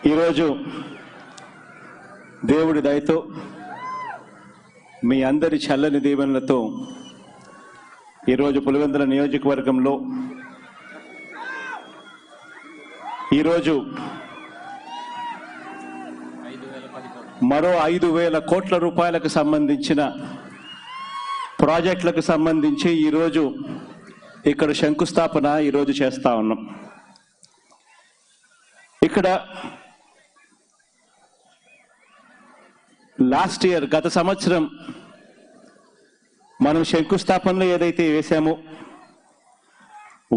ఈరోజు దేవుడి దయతో మీ అందరి చల్లని దీవెనలతో ఈరోజు పులివెందుల నియోజకవర్గంలో ఈరోజు మరో 5,000 కోట్ల రూపాయలకు సంబంధించిన ప్రాజెక్టులకు సంబంధించి ఈరోజు ఇక్కడ శంకుస్థాపన ఈరోజు చేస్తా ఉన్నాం. ఇక్కడ లాస్ట్ ఇయర్ గత సంవత్సరం మనం శంకుస్థాపనలో ఏదైతే వేశామో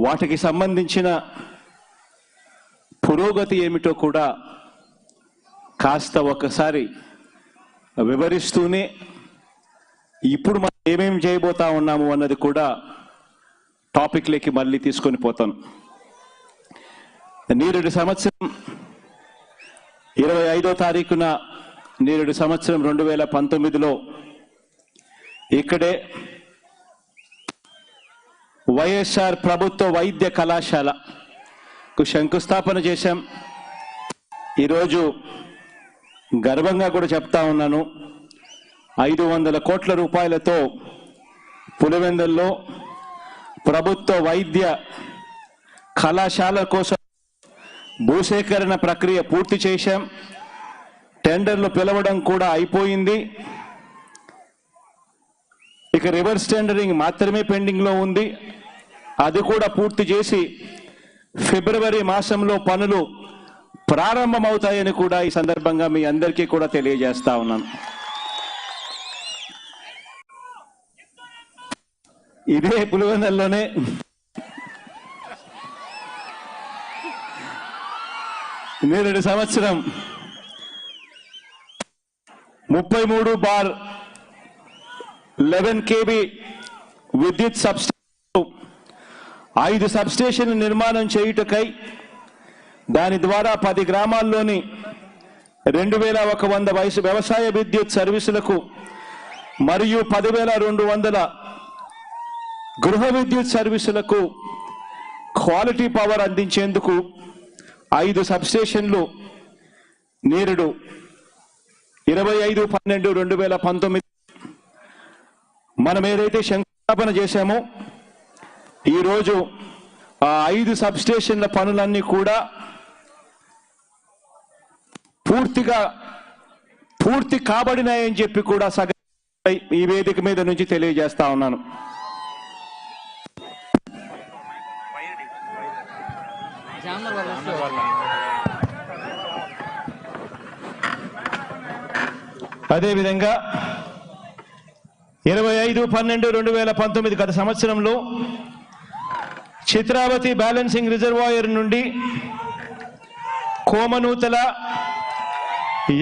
వాటికి సంబంధించిన పురోగతి ఏమిటో కూడా కాస్త ఒకసారి వివరిస్తూనే ఇప్పుడు మనం ఏమేమి చేయబోతా ఉన్నాము అన్నది కూడా టాపిక్లోకి మళ్ళీ తీసుకొని పోతాను. నీరుడి సంవత్సరం 25వ తారీఖున నీరుడి సంవత్సరం 2019లో ఇక్కడే వైఎస్ఆర్ ప్రభుత్వ వైద్య కళాశాలకు శంకుస్థాపన చేశాం. ఈరోజు గర్వంగా కూడా చెప్తా ఉన్నాను, 500 కోట్ల రూపాయలతో పులివెందుల్లో ప్రభుత్వ వైద్య కళాశాల కోసం భూసేకరణ ప్రక్రియ పూర్తి చేశాం. టెండర్లు పిలవడం కూడా అయిపోయింది. ఇక రివర్స్ టెండరింగ్ మాత్రమే పెండింగ్లో ఉంది. అది కూడా పూర్తి చేసి ఫిబ్రవరి మాసంలో పనులు ప్రారంభమవుతాయని కూడా ఈ సందర్భంగా మీ అందరికీ కూడా తెలియజేస్తా ఉన్నాను. ఇదే పులివెందుల్లోనే నేరేడు సంవత్సరం 33/11 kV విద్యుత్ సబ్స్టేషన్ 5 సబ్స్టేషన్ నిర్మాణం చేయుటకై దాని ద్వారా 10 గ్రామాల్లోని 2,100 వ్యవసాయ విద్యుత్ సర్వీసులకు మరియు 10,200 గృహ విద్యుత్ సర్వీసులకు క్వాలిటీ పవర్ అందించేందుకు 5 సబ్స్టేషన్లు నేరుడు 25/12/2019 మనం ఏదైతే శంకుస్థాపన చేశామో ఈరోజు ఆ 5 సబ్స్టేషన్ల పనులన్నీ కూడా పూర్తి కాబడినాయని చెప్పి కూడా ఈ వేదిక మీద నుంచి తెలియజేస్తా ఉన్నాను. అదేవిధంగా 25/12/2019 గత సంవత్సరంలో చిత్రావతి బ్యాలెన్సింగ్ రిజర్వాయర్ నుండి కోమనూతల,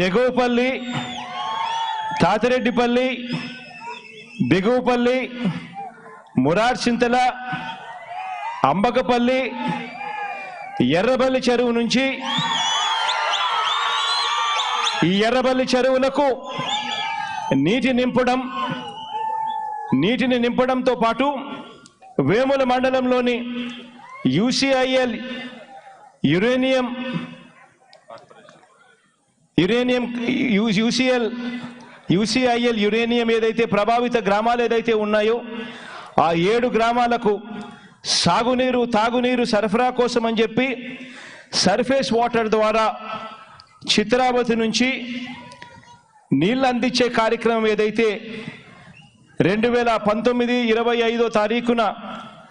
ఎగువపల్లి, తాతిరెడ్డిపల్లి, దిగువపల్లి, మురార్చింతల, అంబకపల్లి, ఎర్రబల్లి చెరువు నుంచి ఈ ఎర్రబల్లి చెరువులకు నీటిని నింపడంతో పాటు వేముల మండలంలోని యూసీఐఎల్ యురేనియం ఏదైతే ప్రభావిత గ్రామాలు ఏదైతే ఉన్నాయో ఆ 7 గ్రామాలకు సాగునీరు, తాగునీరు సరఫరా కోసం అని చెప్పి సర్ఫేస్ వాటర్ ద్వారా చిత్రావతి నుంచి నీళ్ళు అందించే కార్యక్రమం ఏదైతే 2019-25వ తారీఖున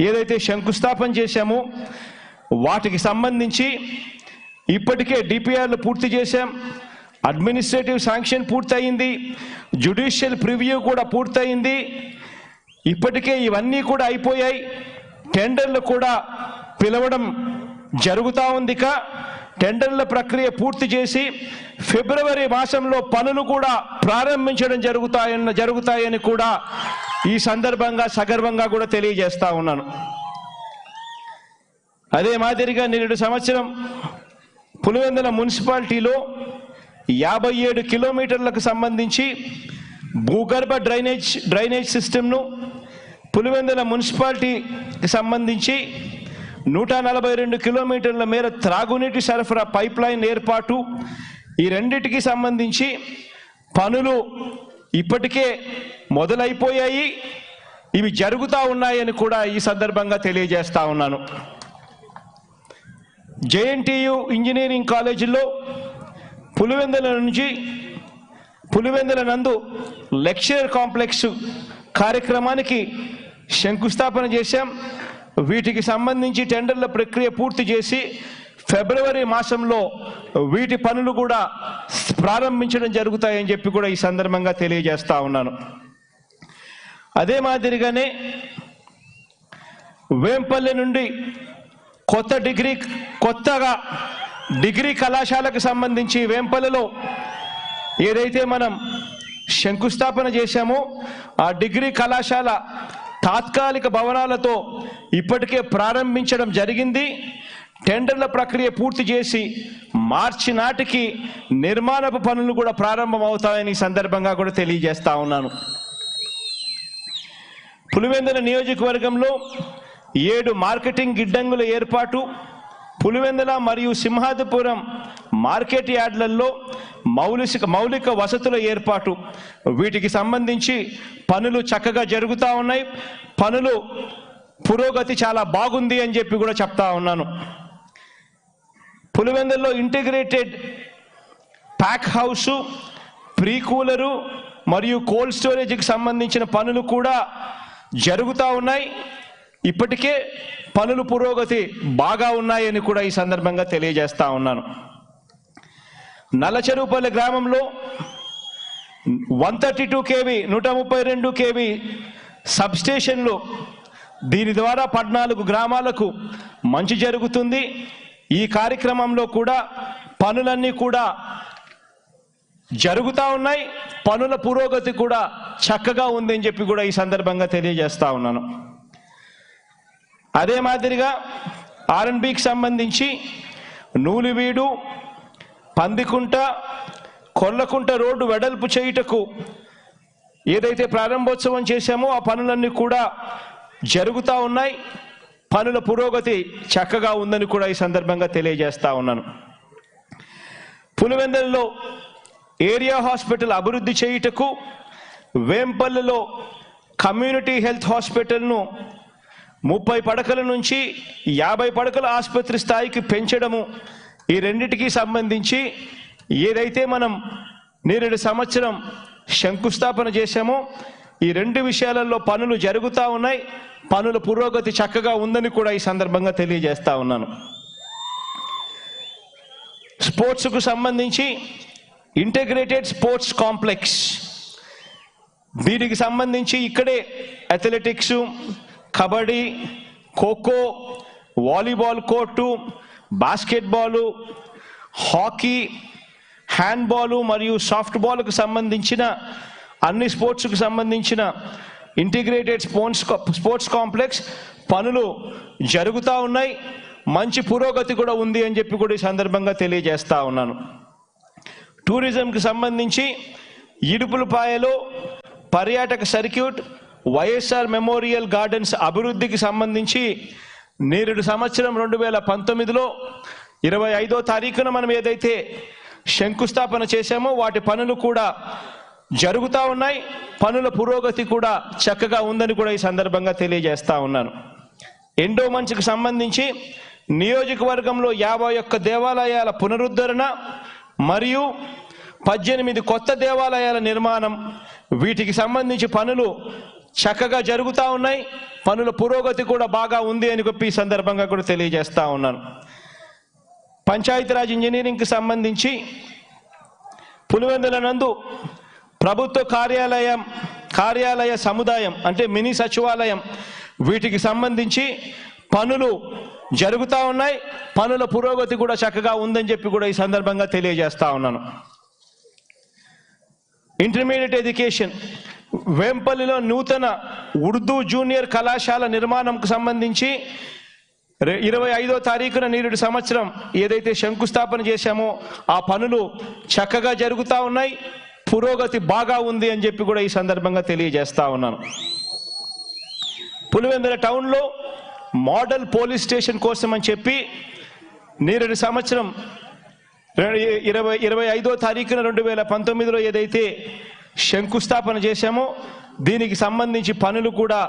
ఏదైతే శంకుస్థాపన చేశామో వాటికి సంబంధించి ఇప్పటికే డిపిఆర్లు పూర్తి చేశాం. అడ్మినిస్ట్రేటివ్ శాంక్షన్ పూర్తయింది. జ్యుడిషియల్ ప్రివ్యూ కూడా పూర్తయింది. ఇప్పటికే ఇవన్నీ కూడా అయిపోయాయి. టెండర్లు కూడా పిలవడం జరుగుతూ ఉంది. టెండర్ల ప్రక్రియ పూర్తి చేసి ఫిబ్రవరి మాసంలో పనులు కూడా ప్రారంభించడం జరుగుతాయని కూడా ఈ సందర్భంగా సగర్వంగా కూడా తెలియజేస్తా ఉన్నాను. అదే మాదిరిగా నేడు సంవత్సరం పులివెందుల మున్సిపాలిటీలో 57 కిలోమీటర్లకు సంబంధించి భూగర్భ డ్రైనేజ్ సిస్టమ్ను పులివెందుల మున్సిపాలిటీకి సంబంధించి 142 కిలోమీటర్ల మేర త్రాగునీటి సరఫరా పైప్ లైన్ ఏర్పాటు, ఈ రెండిటికి సంబంధించి పనులు ఇప్పటికే మొదలైపోయాయి, ఇవి జరుగుతూ ఉన్నాయని కూడా ఈ సందర్భంగా తెలియజేస్తా ఉన్నాను. జేఎన్టీయు ఇంజనీరింగ్ కాలేజీలో పులివెందుల నందు లెక్చరర్ కాంప్లెక్స్ కార్యక్రమానికి శంకుస్థాపన చేశాం. వీటికి సంబంధించి టెండర్ల ప్రక్రియ పూర్తి చేసి ఫిబ్రవరి మాసంలో వీటి పనులు కూడా ప్రారంభించడం జరుగుతాయని చెప్పి కూడా ఈ సందర్భంగా తెలియజేస్తా ఉన్నాను. అదే మాదిరిగానే వేంపల్లి నుండి కొత్తగా డిగ్రీ కళాశాలకు సంబంధించి వేంపల్లిలో ఏదైతే మనం శంకుస్థాపన చేశామో ఆ డిగ్రీ కళాశాల తాత్కాలిక భవనాలతో ఇప్పటికే ప్రారంభించడం జరిగింది. టెండర్ల ప్రక్రియ పూర్తి చేసి మార్చి నాటికి నిర్మాణపు పనులు కూడా ప్రారంభమవుతాయని ఈ సందర్భంగా కూడా తెలియజేస్తా ఉన్నాను. పులివెందుల నియోజకవర్గంలో 7 మార్కెటింగ్ గిడ్డంగుల ఏర్పాటు, పులివెందుల మరియు సింహాద్రిపురం మార్కెట్ యార్డ్లలో మౌలిక వసతుల ఏర్పాటు, వీటికి సంబంధించి పనులు చక్కగా జరుగుతూ ఉన్నాయి. పనులు పురోగతి చాలా బాగుంది అని చెప్పి కూడా చెప్తా ఉన్నాను. పులివెందుల్లో integrated pack house, pre cooler మరియు కోల్డ్ స్టోరేజ్కి సంబంధించిన పనులు కూడా జరుగుతూ ఉన్నాయి. ఇప్పటికే పనులు పురోగతి బాగా ఉన్నాయని కూడా ఈ సందర్భంగా తెలియజేస్తా ఉన్నాను. నల్లచెరువుపల్లి గ్రామంలో 132 kV 132 kV సబ్స్టేషన్లు, దీని ద్వారా 14 గ్రామాలకు మంచి జరుగుతుంది. ఈ కార్యక్రమంలో కూడా పనులన్నీ కూడా జరుగుతూ ఉన్నాయి. పనుల పురోగతి కూడా చక్కగా ఉందని చెప్పి కూడా ఈ సందర్భంగా తెలియజేస్తా ఉన్నాను. అదే మాదిరిగా ఆర్ఎన్బికి సంబంధించి నూలివీడు, పందికుంట, కొల్లకుంట రోడ్డు వెడల్పు చేయుటకు ఏదైతే ప్రారంభోత్సవం చేశామో ఆ పనులన్నీ కూడా జరుగుతూ ఉన్నాయి. పనుల పురోగతి చక్కగా ఉందని కూడా ఈ సందర్భంగా తెలియజేస్తా ఉన్నాను. పులివెందులలో ఏరియా హాస్పిటల్ అభివృద్ధి చేయుటకు, వేంపల్లిలో కమ్యూనిటీ హెల్త్ హాస్పిటల్ను 30 పడకల నుంచి 50 పడకల ఆసుపత్రి స్థాయికి పెంచడము, ఈ రెండింటికి సంబంధించి ఏదైతే మనం నేరేడు సంవత్సరం శంకుస్థాపన చేశామో ఈ 2 విషయాలలో పనులు జరుగుతూ ఉన్నాయి. పనుల పురోగతి చక్కగా ఉందని కూడా ఈ సందర్భంగా తెలియజేస్తా ఉన్నాను. స్పోర్ట్స్కు సంబంధించి ఇంటిగ్రేటెడ్ స్పోర్ట్స్ కాంప్లెక్స్, దీనికి సంబంధించి ఇక్కడే athletics, kabaddi, kho kho, volleyball court, basketball, hockey, handball మరియు సాఫ్ట్ బాల్కు సంబంధించిన అన్ని స్పోర్ట్స్కు సంబంధించిన ఇంటిగ్రేటెడ్ స్పోర్ట్స్ కాంప్లెక్స్ పనులు జరుగుతూ ఉన్నాయి. మంచి పురోగతి కూడా ఉంది అని చెప్పి కూడా ఈ సందర్భంగా తెలియజేస్తా ఉన్నాను. టూరిజంకి సంబంధించి ఇడుపులపాయలో పర్యాటక సర్క్యూట్, వైఎస్ఆర్ మెమోరియల్ గార్డెన్స్ అభివృద్ధికి సంబంధించి నేరేడు సంవత్సరం 2019లో 25వ తారీఖున మనం ఏదైతే శంకుస్థాపన చేశామో వాటి పనులు కూడా జరుగుతూ ఉన్నాయి. పనుల పురోగతి కూడా చక్కగా ఉందని కూడా ఈ సందర్భంగా తెలియజేస్తా ఉన్నాను. ఎండోమెంట్స్కి సంబంధించి నియోజకవర్గంలో 51 దేవాలయాల పునరుద్ధరణ మరియు 18 కొత్త దేవాలయాల నిర్మాణం, వీటికి సంబంధించి పనులు చక్కగా జరుగుతూ ఉన్నాయి. పనుల పురోగతి కూడా బాగా ఉంది అని చెప్పి ఈ సందర్భంగా కూడా తెలియజేస్తా ఉన్నాను. పంచాయతీరాజ్ ఇంజనీరింగ్కి సంబంధించి పులివెందుల నందు ప్రభుత్వ కార్యాలయ సముదాయం అంటే మినీ సచివాలయం, వీటికి సంబంధించి పనులు జరుగుతూ ఉన్నాయి. పనుల పురోగతి కూడా చక్కగా ఉందని చెప్పి కూడా ఈ సందర్భంగా తెలియజేస్తా ఉన్నాను. ఇంటర్మీడియట్ ఎడ్యుకేషన్, వేంపల్లిలో నూతన ఉర్దూ జూనియర్ కళాశాల నిర్మాణంకు సంబంధించి 25వ తారీఖున నేరేడు సంవత్సరం ఏదైతే శంకుస్థాపన చేశామో ఆ పనులు చక్కగా జరుగుతూ ఉన్నాయి. పురోగతి బాగా ఉంది అని చెప్పి కూడా ఈ సందర్భంగా తెలియజేస్తా ఉన్నాను. పులివెందుల టౌన్లో మోడల్ పోలీస్ స్టేషన్ కోసం అని చెప్పి నేరేడు సంవత్సరం 25వ తారీఖున 2019లో ఏదైతే శంకుస్థాపన చేశామో దీనికి సంబంధించి పనులు కూడా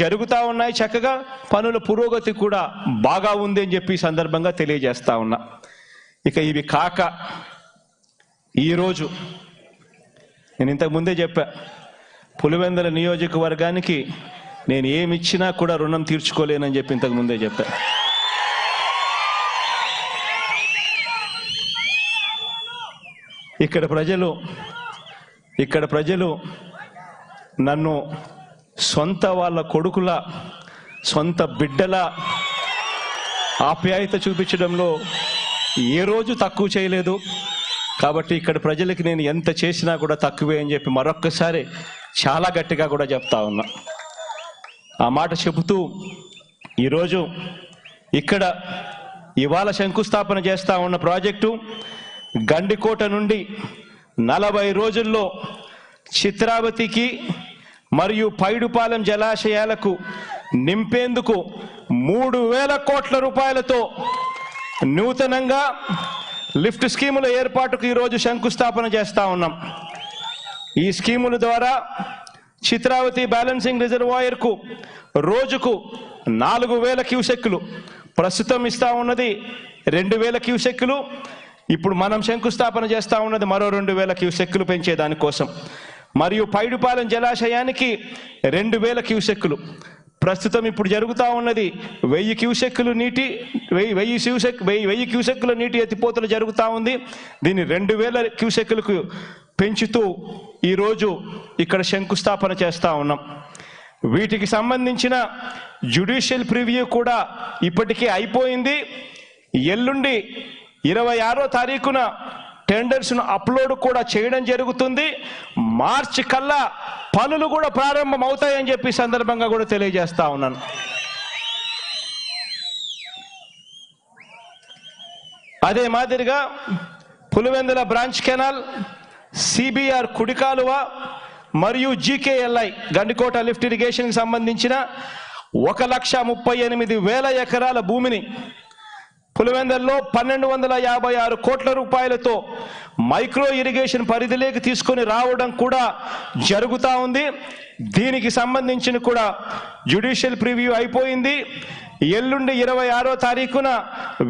జరుగుతూ ఉన్నాయి. చక్కగా పనుల పురోగతి కూడా బాగా ఉంది అని చెప్పి సందర్భంగా తెలియజేస్తా ఉన్నా. ఇక ఇవి కాక ఈరోజు నేను ఇంతకుముందే చెప్పా, పులివెందుల నియోజకవర్గానికి నేను ఏమిచ్చినా కూడా రుణం తీర్చుకోలేనని చెప్పి ఇంతకుముందే చెప్పా. ఇక్కడ ప్రజలు నన్ను సొంత వాళ్ళ కొడుకుల, సొంత బిడ్డల ఆప్యాయత చూపించడంలో ఏ రోజు తక్కువ చేయలేదు. కాబట్టి ఇక్కడ ప్రజలకి నేను ఎంత చేసినా కూడా తక్కువే అని చెప్పి మరొక్కసారి చాలా గట్టిగా కూడా చెప్తా ఉన్నా. ఆ మాట చెబుతూ ఈరోజు ఇక్కడ ఇవాళ శంకుస్థాపన చేస్తూ ఉన్న ప్రాజెక్టు గండికోట నుండి 40 రోజుల్లో చిత్రావతికి మరియు పైడుపాలెం జలాశయాలకు నింపేందుకు 3,000 కోట్ల రూపాయలతో నూతనంగా లిఫ్ట్ స్కీముల ఏర్పాటుకు ఈరోజు శంకుస్థాపన చేస్తూ ఉన్నాం. ఈ స్కీముల ద్వారా చిత్రావతి బ్యాలెన్సింగ్ రిజర్వాయర్కు రోజుకు 4,000 క్యూసెక్కులు, ప్రస్తుతం ఇస్తూ ఉన్నది 2,000 క్యూసెక్కులు, ఇప్పుడు మనం శంకుస్థాపన చేస్తూ ఉన్నది మరో 2,000 క్యూసెక్కులు పెంచేదానికోసం. మరియు పైడుపాలెం జలాశయానికి 2,000 క్యూసెక్కులు, ప్రస్తుతం ఇప్పుడు జరుగుతూ ఉన్నది 1,000 క్యూసెక్కులు నీటి 1,000 క్యూసెక్కుల నీటి ఎత్తిపోతలు జరుగుతూ ఉంది. దీన్ని 2,000 క్యూసెక్కులకు పెంచుతూ ఈరోజు ఇక్కడ శంకుస్థాపన చేస్తూ ఉన్నాం. వీటికి సంబంధించిన జ్యుడిషియల్ ప్రివ్యూ కూడా ఇప్పటికే అయిపోయింది. ఎల్లుండి 26వ తారీఖున టెండర్స్ను అప్లోడ్ కూడా చేయడం జరుగుతుంది. మార్చి కల్లా పనులు కూడా ప్రారంభం అవుతాయని చెప్పి సందర్భంగా కూడా తెలియజేస్తా ఉన్నాను. అదే మాదిరిగా పులివెందుల బ్రాంచ్ కెనాల్, సిబిఆర్ కుడికాలువ మరియు జీకేఎల్ఐ గండికోట లిఫ్ట్ ఇరిగేషన్కి సంబంధించిన 1,38,000 ఎకరాల భూమిని పులివెందుల్లో 1,256 కోట్ల రూపాయలతో మైక్రో ఇరిగేషన్ పరిధిలోకి తీసుకొని రావడం కూడా జరుగుతూ ఉంది. దీనికి సంబంధించిన కూడా జ్యుడిషియల్ ప్రివ్యూ అయిపోయింది. ఎల్లుండి 26వ తారీఖున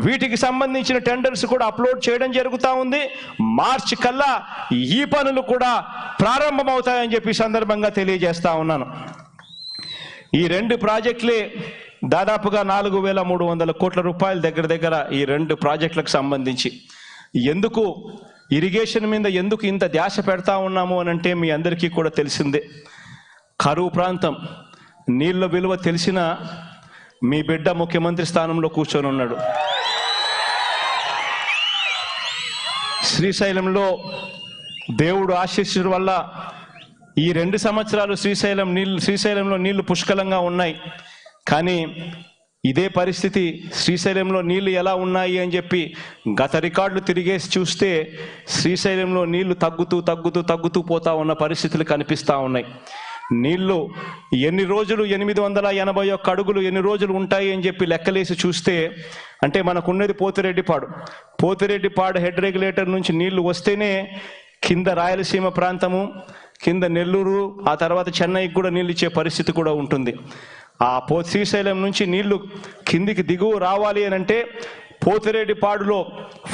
వీటికి సంబంధించిన టెండర్స్ కూడా అప్లోడ్ చేయడం జరుగుతూ ఉంది. మార్చి కల్లా ఈ పనులు కూడా ప్రారంభమవుతాయని చెప్పి సందర్భంగా తెలియజేస్తా ఉన్నాను. ఈ 2 ప్రాజెక్టులే దాదాపుగా 4,300 కోట్ల రూపాయలు దగ్గర ఈ 2 ప్రాజెక్టులకు సంబంధించి. ఎందుకు ఇరిగేషన్ మీద ఎందుకు ఇంత ధ్యాస పెడతా ఉన్నాము అని అంటే మీ అందరికీ కూడా తెలిసిందే. కరువు ప్రాంతం, నీళ్ళ విలువ తెలిసిన మీ బిడ్డ ముఖ్యమంత్రి స్థానంలో కూర్చొని ఉన్నాడు. శ్రీశైలంలో దేవుడు ఆశీస్సుల వల్ల ఈ 2 సంవత్సరాలు శ్రీశైలంలో నీళ్లు పుష్కలంగా ఉన్నాయి. కానీ ఇదే పరిస్థితి శ్రీశైలంలో నీళ్లు ఎలా ఉన్నాయి అని చెప్పి గత రికార్డులు తిరిగేసి చూస్తే శ్రీశైలంలో నీళ్లు తగ్గుతూ పోతా ఉన్న పరిస్థితులు కనిపిస్తూ ఉన్నాయి. నీళ్లు ఎన్ని రోజులు 881 అడుగులు ఎన్ని రోజులు ఉంటాయి అని చెప్పి లెక్కలేసి చూస్తే, అంటే మనకున్నది పోతిరెడ్డిపాడు హెడ్ రెగ్యులేటర్ నుంచి నీళ్లు వస్తేనే కింద రాయలసీమ ప్రాంతము, కింద నెల్లూరు, ఆ తర్వాత చెన్నైకి కూడా నీళ్ళు ఇచ్చే పరిస్థితి కూడా ఉంటుంది. ఆ శ్రీశైలం నుంచి నీళ్లు కిందికి దిగువ రావాలి అని అంటే పోతిరెడ్డిపాడులో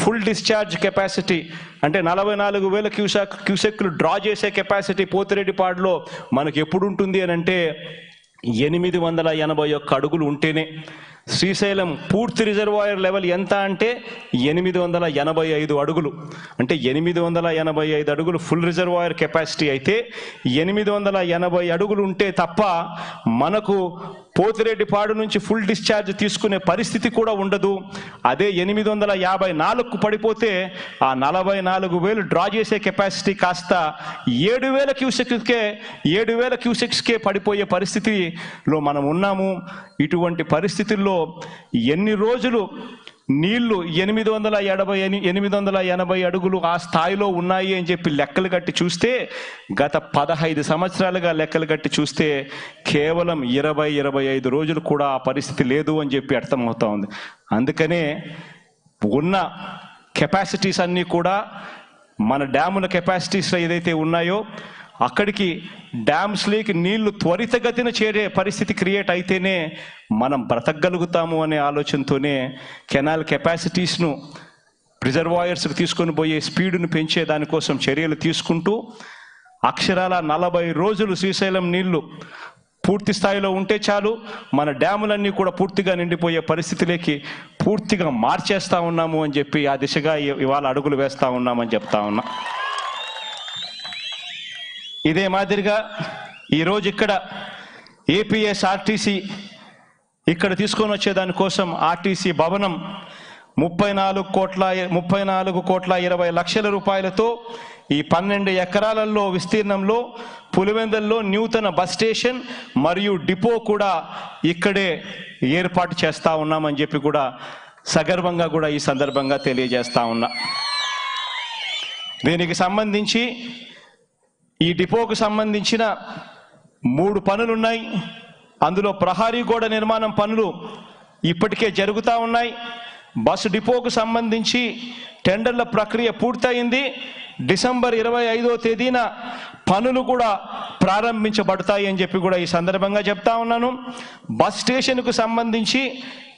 ఫుల్ డిశ్చార్జ్ కెపాసిటీ అంటే 44,000 క్యూసెక్లు డ్రా చేసే కెపాసిటీ పోతిరెడ్డిపాడులో మనకు ఎప్పుడు ఉంటుంది అని అంటే 881 అడుగులు ఉంటేనే. శ్రీశైలం పూర్తి రిజర్వాయర్ లెవెల్ ఎంత అంటే 885 అడుగులు, అంటే 885 అడుగులు ఫుల్ రిజర్వాయర్ కెపాసిటీ అయితే 880 అడుగులు ఉంటే తప్ప మనకు పోతిరెడ్డిపాడు నుంచి ఫుల్ డిశ్చార్జ్ తీసుకునే పరిస్థితి కూడా ఉండదు. అదే 854కు పడిపోతే ఆ 44,000 డ్రా చేసే కెపాసిటీ కాస్త 7,000 క్యూసెక్స్కే పడిపోయే పరిస్థితిలో మనం ఉన్నాము. ఇటువంటి పరిస్థితుల్లో ఎన్ని రోజులు నీళ్లు 880 అడుగులు ఆ స్థాయిలో ఉన్నాయి అని చెప్పి లెక్కలు కట్టి చూస్తే గత 15 సంవత్సరాలుగా లెక్కలు కట్టి చూస్తే కేవలం 20-25 రోజులు కూడా ఆ పరిస్థితి లేదు అని చెప్పి అర్థమవుతా ఉంది. అందుకనే ఉన్న కెపాసిటీస్ అన్నీ కూడా మన డ్యాముల కెపాసిటీస్ ఏదైతే ఉన్నాయో అక్కడికి డ్యామ్స్లోకి నీళ్లు త్వరితగతిన చేరే పరిస్థితి క్రియేట్ అయితేనే మనం బ్రతకగలుగుతాము అనే ఆలోచనతోనే కెనాల్ కెపాసిటీస్ను రిజర్వాయర్స్కి తీసుకొని పోయే స్పీడును పెంచే దానికోసం చర్యలు తీసుకుంటూ అక్షరాల 40 రోజులు శ్రీశైలం నీళ్లు పూర్తి స్థాయిలో ఉంటే చాలు మన డ్యాములన్నీ కూడా పూర్తిగా నిండిపోయే పరిస్థితిలోకి పూర్తిగా మార్చేస్తూ ఉన్నాము అని చెప్పి ఆ దిశగా ఇవాళ అడుగులు వేస్తూ ఉన్నామని చెప్తా ఉన్నా. ఇదే మాదిరిగా ఈరోజు ఇక్కడ ఏపీఎస్ఆర్టీసీ ఇక్కడ తీసుకొని వచ్చేదానికోసం ఆర్టీసీ భవనం 34,20 రూపాయలతో ఈ 12 ఎకరాలలో విస్తీర్ణంలో పులివెందుల్లో నూతన బస్ స్టేషన్ మరియు డిపో కూడా ఇక్కడే ఏర్పాటు చేస్తూ ఉన్నామని చెప్పి కూడా సగర్వంగా కూడా ఈ సందర్భంగా తెలియజేస్తా ఉన్నా. దీనికి సంబంధించి ఈ డిపోకు సంబంధించిన 3 పనులున్నాయి. అందులో ప్రహారీ గోడ నిర్మాణం పనులు ఇప్పటికే జరుగుతూ ఉన్నాయి. బస్సు డిపోకు సంబంధించి టెండర్ల ప్రక్రియ పూర్తయింది. డిసెంబర్ 25వ తేదీన పనులు కూడా ప్రారంభించబడతాయి అని చెప్పి కూడా ఈ సందర్భంగా చెప్తా ఉన్నాను. బస్ స్టేషన్కు సంబంధించి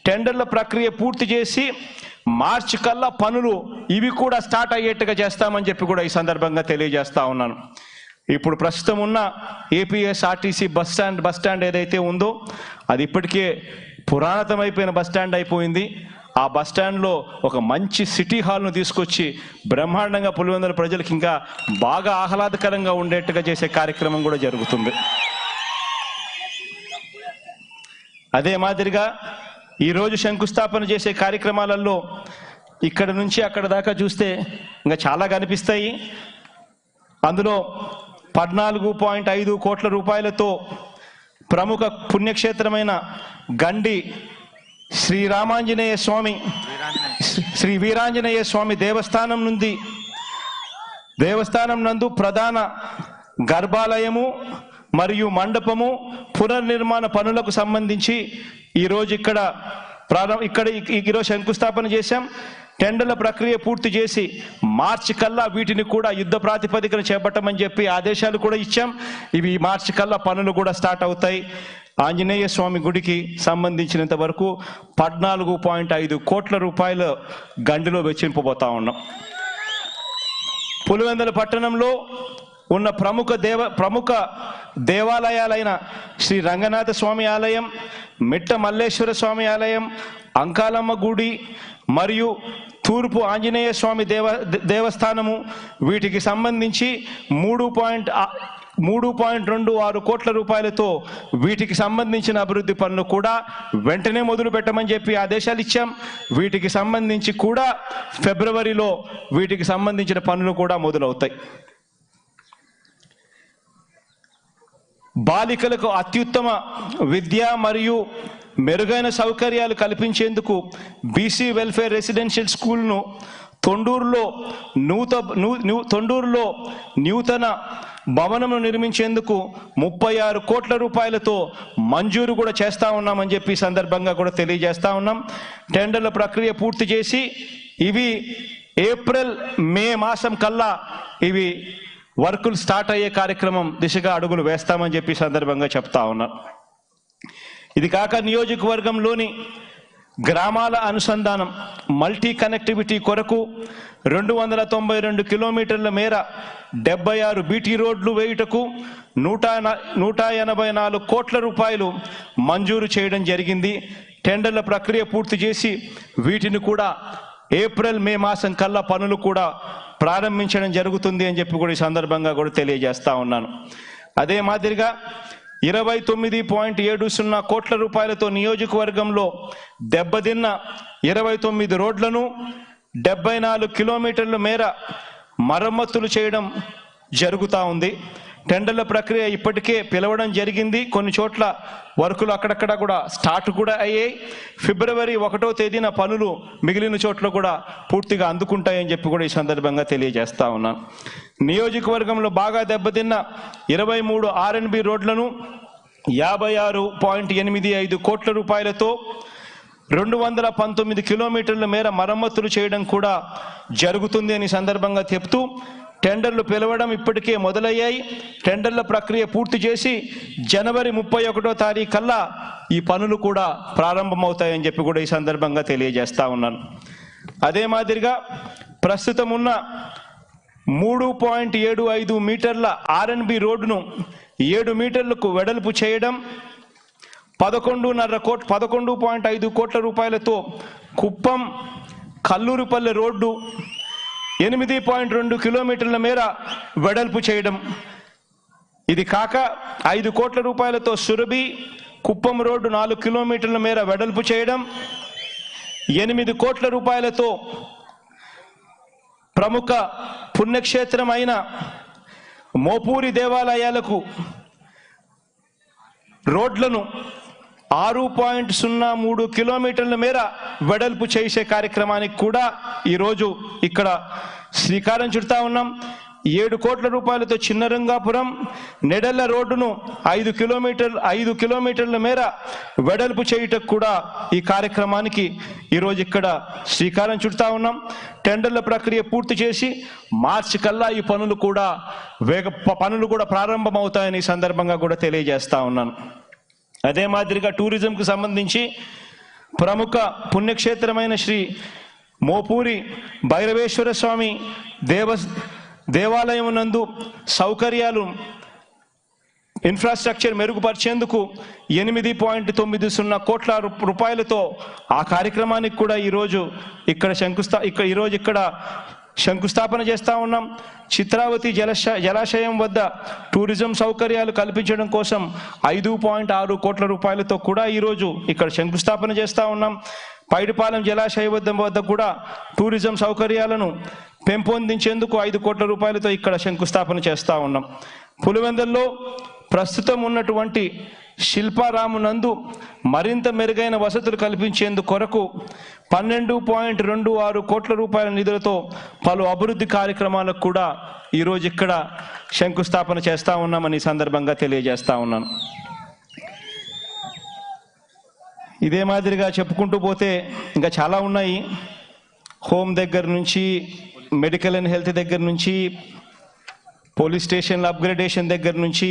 టెండర్ల ప్రక్రియ పూర్తి చేసి మార్చి కల్లా పనులు ఇవి కూడా స్టార్ట్ అయ్యేట్టుగా చేస్తామని చెప్పి కూడా ఈ సందర్భంగా తెలియజేస్తా ఉన్నాను. ఇప్పుడు ప్రస్తుతం ఉన్న ఏపీఎస్ఆర్టీసీ బస్ స్టాండ్ ఏదైతే ఉందో అది ఇప్పటికే పురాతనమైపోయిన బస్ స్టాండ్ అయిపోయింది. ఆ బస్ స్టాండ్లో ఒక మంచి సిటీ హాల్ను తీసుకొచ్చి బ్రహ్మాండంగా పులివెందుల ప్రజలకు ఇంకా బాగా ఆహ్లాదకరంగా ఉండేట్టుగా చేసే కార్యక్రమం కూడా జరుగుతుంది. అదే మాదిరిగా ఈరోజు శంకుస్థాపన చేసే కార్యక్రమాలలో ఇక్కడ నుంచి అక్కడ దాకా చూస్తే ఇంకా చాలా కనిపిస్తాయి. అందులో 14.5 కోట్ల రూపాయలతో ప్రముఖ పుణ్యక్షేత్రమైన గండి శ్రీ వీరాంజనేయ స్వామి దేవస్థానం నందు ప్రధాన గర్భాలయము మరియు మండపము పునర్నిర్మాణ పనులకు సంబంధించి ఈరోజు ఇక్కడ ఈరోజు శంకుస్థాపన చేశాం. టెండర్ల ప్రక్రియ పూర్తి చేసి మార్చి కల్లా వీటిని కూడా యుద్ధ ప్రాతిపదికన చేపట్టమని చెప్పి ఆదేశాలు కూడా ఇచ్చాం. ఇవి మార్చి కల్లా పనులు కూడా స్టార్ట్ అవుతాయి. ఆంజనేయ స్వామి గుడికి సంబంధించినంత వరకు 14.5 కోట్ల రూపాయలు గండిలో వెచ్చింపబోతా ఉన్నాం. పులివెందుల పట్టణంలో ఉన్న ప్రముఖ దేవాలయాలైన శ్రీ రంగనాథ స్వామి ఆలయం, మిట్ట మల్లేశ్వర స్వామి ఆలయం, అంకాలమ్మ గుడి మరియు తూర్పు ఆంజనేయ స్వామి దేవస్థానము వీటికి సంబంధించి 3.26 కోట్ల రూపాయలతో వీటికి సంబంధించిన అభివృద్ధి పనులు కూడా వెంటనే మొదలు పెట్టమని చెప్పి ఆదేశాలు ఇచ్చాం. వీటికి సంబంధించి కూడా ఫిబ్రవరిలో వీటికి సంబంధించిన పనులు కూడా మొదలవుతాయి. బాలికలకు అత్యుత్తమ విద్య మరియు మెరుగైన సౌకర్యాలు కల్పించేందుకు బీసీ వెల్ఫేర్ రెసిడెన్షియల్ స్కూల్ను తొండూరులో నూతన భవనము నిర్మించేందుకు 36 కోట్ల రూపాయలతో మంజూరు కూడా చేస్తా ఉన్నామని చెప్పి సందర్భంగా కూడా తెలియజేస్తా ఉన్నాం. టెండర్ల ప్రక్రియ పూర్తి చేసి ఇవి ఏప్రిల్-మే మాసం కల్లా ఇవి వర్కులు స్టార్ట్ అయ్యే కార్యక్రమం దిశగా అడుగులు వేస్తామని చెప్పి సందర్భంగా చెప్తా ఉన్నా. ఇది కాక నియోజకవర్గంలోని గ్రామాల అనుసంధానం మల్టీ కనెక్టివిటీ కొరకు 292 కిలోమీటర్ల మేర 76 బీటీ రోడ్లు వేయుటకు 184 కోట్ల రూపాయలు మంజూరు చేయడం జరిగింది. టెండర్ల ప్రక్రియ పూర్తి చేసి వీటిని కూడా ఏప్రిల్-మే మాసం కల్లా పనులు కూడా ప్రారంభించడం జరుగుతుంది అని చెప్పి కూడా ఈ సందర్భంగా కూడా తెలియజేస్తా ఉన్నాను. అదే మాదిరిగా 29.70 కోట్ల రూపాయలతో నియోజకవర్గంలో దెబ్బతిన్న 29 రోడ్లను 74 కిలోమీటర్ల మేర మరమ్మతులు చేయడం జరుగుతూ ఉంది. టెండర్ల ప్రక్రియ ఇప్పటికే పిలవడం జరిగింది. కొన్ని చోట్ల వర్కులు అక్కడక్కడ కూడా స్టార్ట్ కూడా అయ్యాయి. ఫిబ్రవరి 1వ తేదీన పనులు మిగిలిన చోట్ల కూడా పూర్తిగా అందుకుంటాయని చెప్పి కూడా ఈ సందర్భంగా తెలియజేస్తా ఉన్నాను. నియోజకవర్గంలో బాగా దెబ్బతిన్న 23 R&B రోడ్లను 56.85 కోట్ల రూపాయలతో 219 కిలోమీటర్ల మేర మరమ్మతులు చేయడం కూడా జరుగుతుంది అని సందర్భంగా చెప్తూ, టెండర్లు పిలవడం ఇప్పటికే మొదలయ్యాయి. టెండర్ల ప్రక్రియ పూర్తి చేసి జనవరి 31వ తారీఖు కల్లా ఈ పనులు కూడా ప్రారంభమవుతాయని చెప్పి కూడా ఈ సందర్భంగా తెలియజేస్తా ఉన్నాను. అదే మాదిరిగా ప్రస్తుతం ఉన్న 3.75 మీటర్ల R&B రోడ్డును 7 మీటర్లకు వెడల్పు చేయడం, 11.5 కోట్ల రూపాయలతో కుప్పం కల్లూరుపల్లె రోడ్డు 8.2 కిలోమీటర్ల మేర వెడల్పు చేయడం, ఇది కాక 5 కోట్ల రూపాయలతో సురభి కుప్పం రోడ్డు 4 కిలోమీటర్ల మేర వెడల్పు చేయడం, 8 కోట్ల రూపాయలతో ప్రముఖ పుణ్యక్షేత్రమైన మోపూరి దేవాలయాలకు రోడ్లను 6.03 కిలోమీటర్ల మేర వెడల్పు చేసే కార్యక్రమానికి కూడా ఈరోజు ఇక్కడ శ్రీకారం చుడతా ఉన్నాం. 7 కోట్ల రూపాయలతో చిన్నరంగాపురం నెడెళ్ల రోడ్డును 5 కిలోమీటర్ల మేర వెడల్పు చేయుటకు కూడా ఈ కార్యక్రమానికి ఈరోజు ఇక్కడ శ్రీకారం చుడతా ఉన్నాం. టెండర్ల ప్రక్రియ పూర్తి చేసి మార్చి కల్లా ఈ పనులు కూడా ప్రారంభమవుతాయని ఈ సందర్భంగా కూడా తెలియజేస్తా ఉన్నాను. అదే మాదిరిగా టూరిజంకు సంబంధించి ప్రముఖ పుణ్యక్షేత్రమైన శ్రీ మోపూరి భైరవేశ్వర స్వామి దేవాలయం నందు సౌకర్యాలు ఇన్ఫ్రాస్ట్రక్చర్ మెరుగుపరిచేందుకు 8.90 కోట్ల రూపాయలతో ఆ కార్యక్రమానికి కూడా ఈరోజు ఇక్కడ శంకుస్థాపన చేస్తూ ఉన్నాం. చిత్రావతి జలాశయం వద్ద టూరిజం సౌకర్యాలు కల్పించడం కోసం 5.6 కోట్ల రూపాయలతో కూడా ఈరోజు ఇక్కడ శంకుస్థాపన చేస్తూ ఉన్నాం. పైడిపాలెం జలాశయం వద్ద కూడా టూరిజం సౌకర్యాలను పెంపొందించేందుకు 5 కోట్ల రూపాయలతో ఇక్కడ శంకుస్థాపన చేస్తూ ఉన్నాం. పులివెందుల్లో ప్రస్తుతం ఉన్నటువంటి శిల్పారాము నందు మరింత మెరుగైన వసతులు కల్పించేందుకు కొరకు 12.26 కోట్ల రూపాయల నిధులతో పలు అభివృద్ధి కార్యక్రమాలకు కూడా ఈరోజు ఇక్కడ శంకుస్థాపన చేస్తూ ఉన్నామని సందర్భంగా తెలియజేస్తా ఉన్నాను. ఇదే మాదిరిగా చెప్పుకుంటూ పోతే ఇంకా చాలా ఉన్నాయి. హోమ్ దగ్గర నుంచి, మెడికల్ అండ్ హెల్త్ దగ్గర నుంచి, పోలీస్ స్టేషన్ల అప్గ్రేడేషన్ దగ్గర నుంచి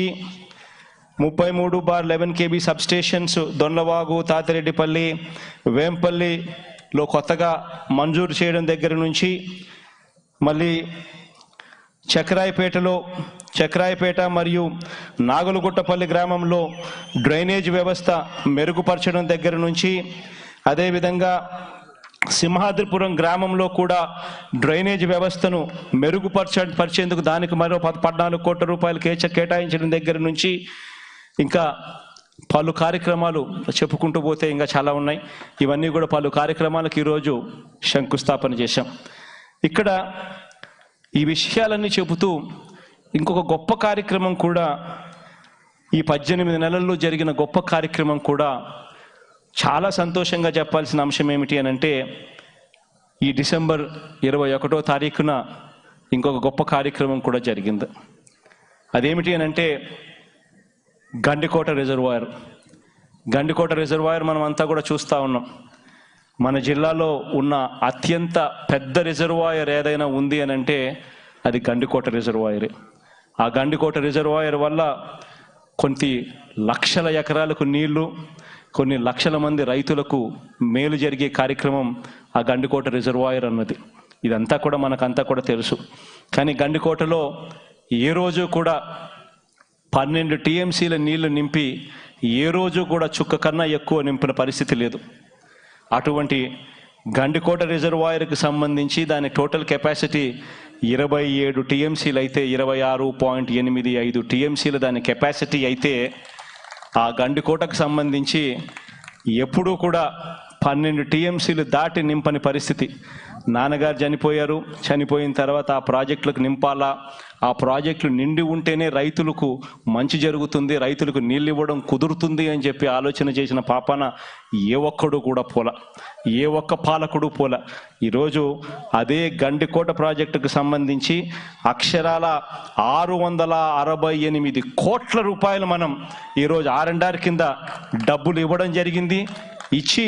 33/11 KB సబ్స్టేషన్స్ దొండవాగు, తాతిరెడ్డిపల్లి, వేంపల్లిలో కొత్తగా మంజూరు చేయడం దగ్గర నుంచి, మళ్ళీ చక్రాయపేట మరియు నాగులగుట్టపల్లి గ్రామంలో డ్రైనేజ్ వ్యవస్థ మెరుగుపరచడం దగ్గర నుంచి, అదేవిధంగా సింహాద్రిపురం గ్రామంలో కూడా డ్రైనేజ్ వ్యవస్థను మెరుగుపరిచేందుకు దానికి మరో 14 కోట్ల రూపాయలు కేటాయించడం దగ్గర నుంచి ఇంకా పలు కార్యక్రమాలు చెప్పుకుంటూ పోతే ఇంకా చాలా ఉన్నాయి. ఇవన్నీ కూడా పలు కార్యక్రమాలకు ఈరోజు శంకుస్థాపన చేశాం. ఇక్కడ ఈ విషయాలన్నీ చెబుతూ ఇంకొక గొప్ప కార్యక్రమం కూడా, ఈ 18 నెలల్లో జరిగిన గొప్ప కార్యక్రమం కూడా చాలా సంతోషంగా చెప్పాల్సిన అంశం ఏమిటి అని అంటే, ఈ డిసెంబర్ 21వ తారీఖున ఇంకొక గొప్ప కార్యక్రమం కూడా జరిగింది. అదేమిటి అని అంటే గండికోట రిజర్వాయర్ మనం అంతా కూడా చూస్తూ ఉన్నాం. మన జిల్లాలో ఉన్న అత్యంత పెద్ద రిజర్వాయర్ ఏదైనా ఉంది అని అంటే అది గండికోట రిజర్వాయరే. ఆ గండికోట రిజర్వాయర్ వల్ల కొన్ని లక్షల ఎకరాలకు నీళ్లు, కొన్ని లక్షల మంది రైతులకు మేలు జరిగే కార్యక్రమం ఆ గండికోట రిజర్వాయర్ అన్నది. ఇదంతా కూడా మనకంతా కూడా తెలుసు. కానీ గండికోటలో ఏ రోజు కూడా 12 TMCల నీళ్లు నింపి ఏ రోజు కూడా చుక్క కన్నా ఎక్కువ నింపిన పరిస్థితి లేదు. అటువంటి గండికోట రిజర్వాయర్కి సంబంధించి దాని టోటల్ కెపాసిటీ 27 TMCలు అయితే 26.85 TMCలు దాని కెపాసిటీ అయితే, ఆ గండికోటకు సంబంధించి ఎప్పుడూ కూడా 12 TMCలు దాటి నింపని పరిస్థితి. నాన్నగారు చనిపోయిన తర్వాత ఆ ప్రాజెక్టులకు నింపాలా, ఆ ప్రాజెక్టులు నిండి ఉంటేనే రైతులకు మంచి జరుగుతుంది, రైతులకు నీళ్ళు ఇవ్వడం కుదురుతుంది అని చెప్పి ఆలోచన చేసిన పాపాన ఏ ఒక్కడు కూడా పోల, ఏ ఒక్క పాలకుడు పోల. ఈరోజు అదే గండికోట ప్రాజెక్టుకు సంబంధించి అక్షరాల 668 కోట్ల రూపాయలు మనం ఈరోజు R&R కింద డబ్బులు ఇవ్వడం జరిగింది. ఇచ్చి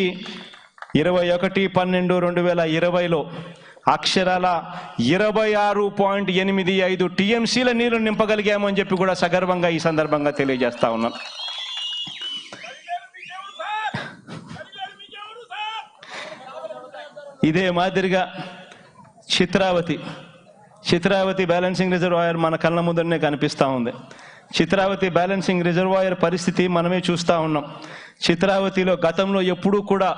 21/12/2020లో అక్షరాల 26.85 TMCల నీళ్లు నింపగలిగామని చెప్పి కూడా సగర్వంగా ఈ సందర్భంగా తెలియజేస్తా ఉన్నాం. ఇదే మాదిరిగా చిత్రావతి బ్యాలెన్సింగ్ రిజర్వాయర్ మన కళ్ళ ముందరనే కనిపిస్తూ ఉంది. చిత్రావతి బ్యాలెన్సింగ్ రిజర్వాయర్ పరిస్థితి మనమే చూస్తూ ఉన్నాం. చిత్రావతిలో గతంలో ఎప్పుడూ కూడా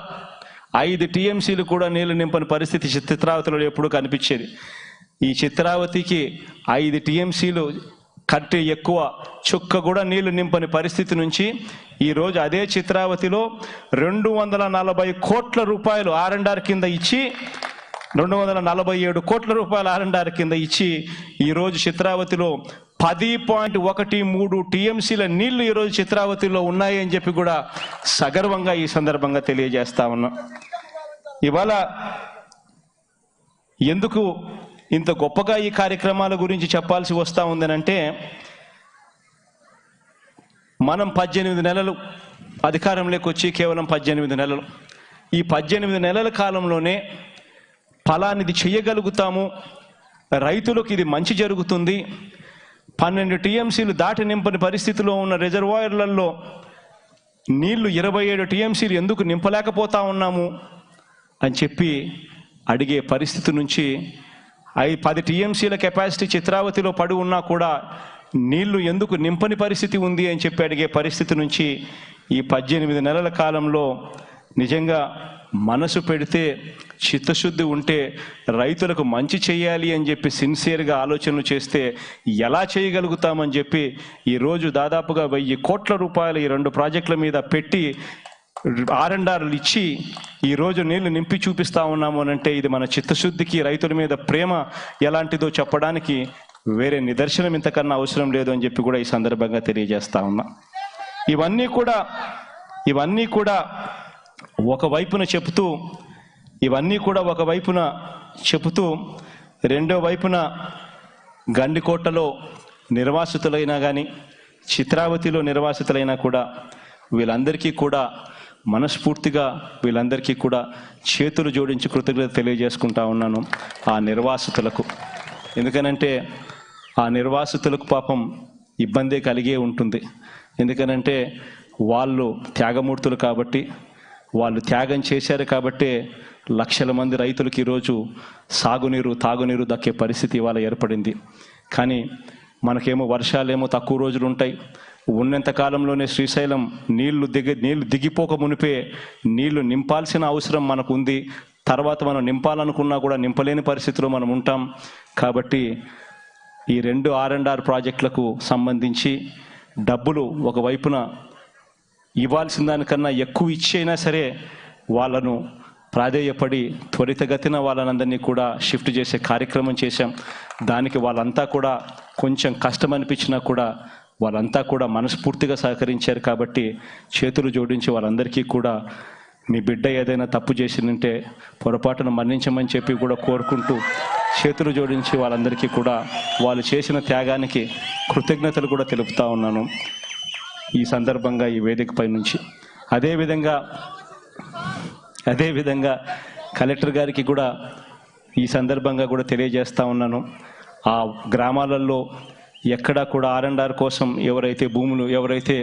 5 TMCలు కూడా నీళ్లు నింపని పరిస్థితి చిత్రావతిలో ఎప్పుడూ కనిపించేది. ఈ చిత్రావతికి 5 TMCలు కట్టి ఎక్కువ చుక్క కూడా నీళ్లు నింపని పరిస్థితి నుంచి ఈరోజు అదే చిత్రావతిలో 240 కోట్ల రూపాయలు R&R కింద ఇచ్చి 247 కోట్ల రూపాయల R&R కింద ఇచ్చి ఈరోజు చిత్రావతిలో 10.13 TMCల నీళ్లు ఈరోజు చిత్రావతిలో ఉన్నాయి అని చెప్పి కూడా సగర్వంగా ఈ సందర్భంగా తెలియజేస్తా ఉన్నాం. ఇవాళ ఎందుకు ఇంత గొప్పగా ఈ కార్యక్రమాల గురించి చెప్పాల్సి వస్తూ ఉందనంటే, మనం 18 నెలలు అధికారంలోకి వచ్చి కేవలం 18 నెలలు, ఈ 18 నెలల కాలంలోనే ఫలానిది చేయగలుగుతాము, రైతులకు ఇది మంచి జరుగుతుంది, 12 TMCలు దాటి నింపని పరిస్థితిలో ఉన్న రిజర్వాయర్లలో నీళ్లు 27 TMCలు ఎందుకు నింపలేకపోతా ఉన్నాము అని చెప్పి అడిగే పరిస్థితి నుంచి 10 TMCల కెపాసిటీ చిత్రావతిలో పడి ఉన్నా కూడా నీళ్లు ఎందుకు నింపని పరిస్థితి ఉంది అని చెప్పి అడిగే పరిస్థితి నుంచి ఈ 18 నెలల కాలంలో నిజంగా మనసు పెడితే, చిత్తశుద్ధి ఉంటే, రైతులకు మంచి చేయాలి అని చెప్పి సిన్సియర్గా ఆలోచనలు చేస్తే ఎలా చేయగలుగుతామని చెప్పి ఈరోజు దాదాపుగా 1000 కోట్ల రూపాయలు ఈ 2 ప్రాజెక్టుల మీద పెట్టి R&Rలు ఇచ్చి ఈరోజు నీళ్లు నింపి చూపిస్తా ఉన్నాము అనంటే ఇది మన చిత్తశుద్ధికి, రైతుల మీద ప్రేమ ఎలాంటిదో చెప్పడానికి వేరే నిదర్శనం ఇంతకన్నా అవసరం లేదు అని చెప్పి కూడా ఈ సందర్భంగా తెలియజేస్తా ఉన్నా. ఇవన్నీ కూడా ఒకవైపున చెబుతూ రెండో వైపున గండికోటలో నిర్వాసితులైనా కానీ చిత్రావతిలో నిర్వాసితులైనా కూడా వీళ్ళందరికీ కూడా మనస్ఫూర్తిగా వీళ్ళందరికీ కూడా చేతులు జోడించి కృతజ్ఞత తెలియజేసుకుంటా ఉన్నాను ఆ నిర్వాసితులకు. ఎందుకనంటే ఆ నిర్వాసితులకు పాపం ఇబ్బందే కలిగే ఉంటుంది. ఎందుకనంటే వాళ్ళు త్యాగమూర్తులు కాబట్టి, వాళ్ళు త్యాగం చేశారు కాబట్టే లక్షల మంది రైతులకు ఈరోజు సాగునీరు, తాగునీరు దక్కే పరిస్థితి ఇవాళ ఏర్పడింది. కానీ మనకేమో వర్షాలేమో తక్కువ రోజులు ఉంటాయి. ఉన్నంత కాలంలోనే శ్రీశైలం నీళ్లు దిగిపోక మునిపే నీళ్లు నింపాల్సిన అవసరం మనకు ఉంది. తర్వాత మనం నింపాలనుకున్నా కూడా నింపలేని పరిస్థితిలో మనం ఉంటాం. కాబట్టి ఈ 2 R&R ప్రాజెక్టులకు సంబంధించి డబ్బులు ఒకవైపున ఇవ్వాల్సిన దానికన్నా ఎక్కువ ఇచ్చైనా సరే వాళ్ళను ప్రాధేయపడి త్వరితగతిన వాళ్ళనందరినీ కూడా షిఫ్ట్ చేసే కార్యక్రమం చేశాం. దానికి వాళ్ళంతా కూడా కొంచెం కష్టం అనిపించినా కూడా వాళ్ళంతా కూడా మనస్ఫూర్తిగా సహకరించారు. కాబట్టి చేతులు జోడించి వాళ్ళందరికీ కూడా మీ బిడ్డ ఏదైనా తప్పు చేసిందంటే పొరపాటును మన్నించమని చెప్పి కూడా కోరుకుంటూ చేతులు జోడించి వాళ్ళందరికీ కూడా వాళ్ళు చేసిన త్యాగానికి కృతజ్ఞతలు కూడా తెలుపుతా ఉన్నాను ఈ సందర్భంగా ఈ వేదికపై నుంచి. అదేవిధంగా కలెక్టర్ గారికి కూడా ఈ సందర్భంగా కూడా తెలియజేస్తా ఉన్నాను. ఆ గ్రామాలలో ఎక్కడా కూడా R&R కోసం ఎవరైతే భూములు ఎవరైతే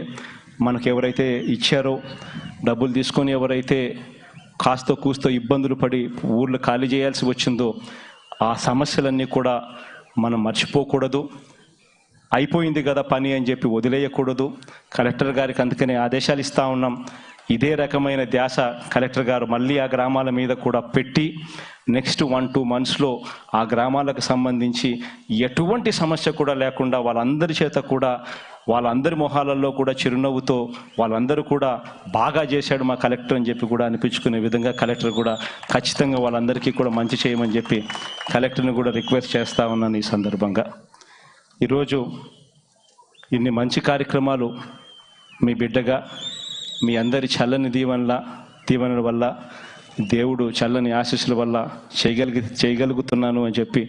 ఇచ్చారో, డబ్బులు తీసుకొని ఎవరైతే కాస్తో కూస్తో ఇబ్బందులు పడి ఊర్లు ఖాళీ చేయాల్సి వచ్చిందో ఆ సమస్యలన్నీ కూడా మనం మర్చిపోకూడదు. అయిపోయింది కదా పని అని చెప్పి వదిలేయకూడదు. కలెక్టర్ గారికి అందుకనే ఆదేశాలు ఇస్తూ ఉన్నాం. ఇదే రకమైన ధ్యాస కలెక్టర్ గారు మళ్ళీ ఆ గ్రామాల మీద కూడా పెట్టి నెక్స్ట్ 1-2 monthsలో ఆ గ్రామాలకు సంబంధించి ఎటువంటి సమస్య కూడా లేకుండా వాళ్ళందరి చేత కూడా వాళ్ళందరి మొహాలలో కూడా చిరునవ్వుతో వాళ్ళందరూ కూడా బాగా చేశాడు మా కలెక్టర్ అని చెప్పి కూడా అనిపించుకునే విధంగా కలెక్టర్ కూడా ఖచ్చితంగా వాళ్ళందరికీ కూడా మంచి చేయమని చెప్పి కలెక్టర్ని కూడా రిక్వెస్ట్ చేస్తా ఉన్నాను. ఈ సందర్భంగా ఈరోజు ఇన్ని మంచి కార్యక్రమాలు మీ బిడ్డగా మీ అందరి చల్లని దీవెనల వల్ల దేవుడు చల్లని ఆశీస్సుల వల్ల చేయగలుగుతున్నాను అని చెప్పి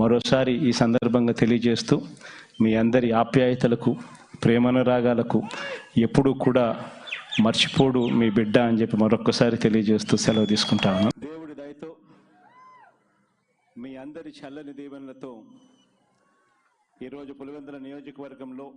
మరోసారి ఈ సందర్భంగా తెలియజేస్తూ మీ అందరి ఆప్యాయతలకు ప్రేమానురాగాలకు ఎప్పుడూ కూడా మర్చిపోడు మీ బిడ్డ అని చెప్పి మరొక్కసారి తెలియజేస్తూ సెలవు తీసుకుంటాను. దేవుడి దయతో మీ అందరి చల్లని దీవెనలతో ఈరోజు పులివెందుల నియోజకవర్గంలో